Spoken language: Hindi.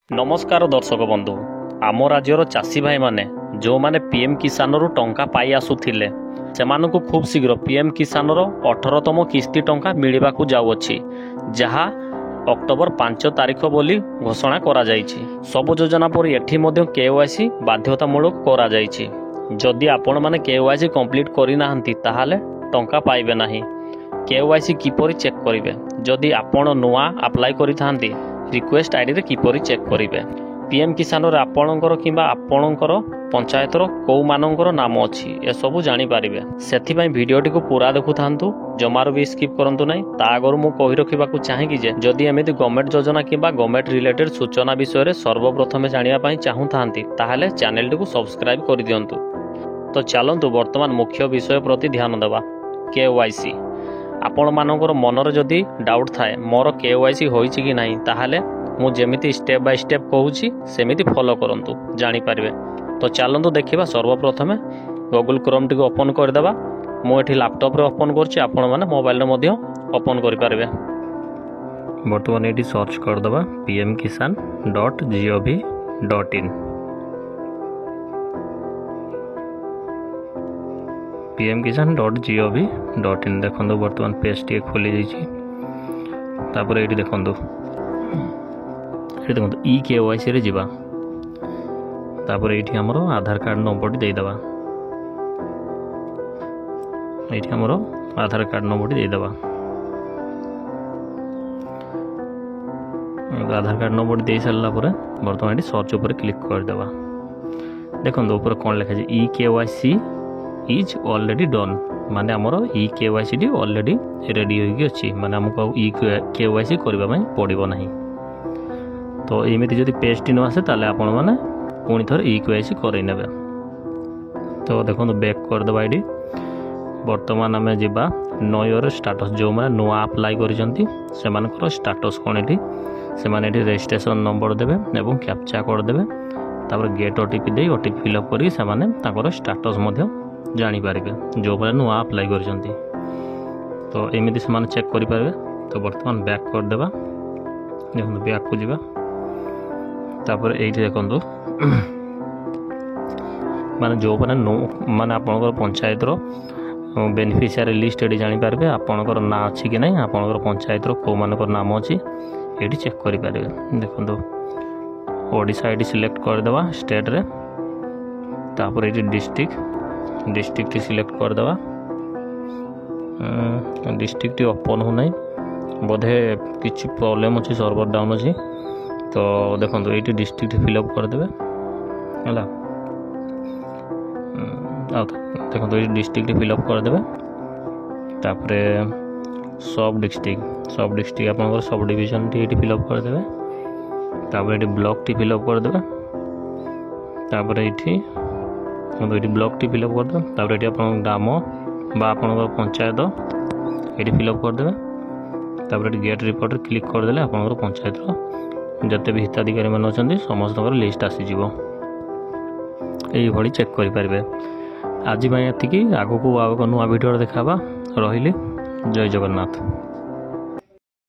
नमस्कार दर्शक बंधु आम राज्यर चाषी भाई माने जो माने पीएम किसान रु टंका पाई आसुथिले सेमानकु खूब शीघ्र पीएम किसान रो 18तम किस्ती टंका मिलिबाकु जाउअछि जहा अक्टोबर 5 तारिख बोली घोषणा करा जाइछि। सब योजना पर एठी मध्य केवाईसी बाध्यतामूलक करा जाइछि। जदि आपण माने केवाईसी कंप्लीट करि नाहंती ताहाले टंका पाइबे नाही। केवाईसी किपरि चेक करिवे जदि आपण नुआ अप्लाई करिथांती रिक्वेस्ट आईडी रे किपरि चेक करिवे। पीएम किसान रे आपणकर किबा आपणकर पंचायतर को मानकर नाम अछि ए सब जानि पारिबे। सेथि पई वीडियोटी को पूरा देखु थांतु जमारो भी स्किप करंतु नै। ता आगर मु कहि रखिबाकू चाहे कि जे जदि एमिति गवर्नमेंट योजना किबा गवर्नमेंट रिलेटेड सूचना विषय रे सर्वप्रथमे जानिया पई चाहू थांती ताहाले चैनल को सब्सक्राइब कर दियंतु। तो चलंतु वर्तमान मुख्य विषय प्रति ध्यान देबा। केवाईसी आपण मानकर मनर जदि डाउट थाए मोर केवाईसी होईछि कि नाही ताहाले मु जेमिति स्टेप बाय स्टेप कहूछि सेमिति फॉलो करंतु जानि पारिबे। तो चलंतु देखिबा। सर्वप्रथमे गूगल क्रोम टी ओपन कर देबा। मु एठी लैपटॉप रे ओपन करछि आपण माने मोबाइल रे मध्य ओपन करि पारिबे। वर्तमान एठी सर्च कर देबा pmkisan.gov.in pmkisan.gov.in देखो बर्तमान पेज टी खोली जाइए। तापर ये देखो ई केवाईसी रे जीवा। तापर ये हमरो आधार कार्ड नंबर टी देदेबा। ये हमरो आधार कार्ड नंबर टी देदेबा। आधार कार्ड नंबर दे सारा पर बर्तमान ये सर्च ऊपर क्लिक कर देबा। देखो ऊपर कौन लिखा है e KYC is already done माने हमरो e KYC D already ready होगी अछि माने हमको ई केवाईसी करबा में पड़िबो नाही। तो एमिति जदि पेज टी न आसे ताले आपण माने पुनी थर ई केवाईसी करै नेबे। तो देखो बैक कर दबा आईडी। वर्तमान हमें जिबा नो योर स्टेटस जो माने नुआ अप्लाई करिसंती से मानकर स्टेटस कोन एठी से माने एठी रजिस्ट्रेशन नंबर देबे एवं कैप्चा कोड देबे। तापर गेट ओटीपी दे ओटीपी फिल अप करी से माने ताकर स्टेटस मध्य जानी पारिबे जो माने नुआ अप्लाई करिसंती। तो एमिति से माने चेक करि पारिबे। तो वर्तमान बैक कर देबा। देखो बैक को जिबा। तापर एठी देखंतु माने जो माने आपनकर पंचायत रो बेनिफिशियरी लिस्ट एठी जानि पारबे आपनकर ना अछि कि नै आपनकर पंचायत रो को मानकर नाम अछि एठी चेक करि पारबे। देखंतु ओडिशा एठी सिलेक्ट कर देबा स्टेट रे। तापर एठी डिस्ट्रिक्ट सिलेक्ट कर देबा। डिस्ट्रिक्ट ओपन हो नै बोधे किछि प्रॉब्लम अछि सर्वर डाउन अछि। तो देखंतु एठी डिस्ट्रिक्ट फिल अप कर देबे हला। देखो ये डिस्ट्रिक्ट फिल अप कर देबे। तापरे सब डिस्ट्रिक्ट आपनकर sub division T fill up कर देबे। तापरे ये ब्लॉक टी फिल अप कर देबे। तापरे ये ब्लॉक टी फिल अप कर देबे। तापरे ये आपन ग्राम बा आपनकर पंचायत ये फिल अप कर देबे। तापरे गेट रिपोर्ट क्लिक कर देले आपनकर पंचायत रो जते भी हिताधिकारी मन अछंती समस्त लिस्ट आसी जीवो। एई भली चेक करि पारबे। आज एतिकी आगो को नुआ वीडियो देखा रही। जय जगन्नाथ।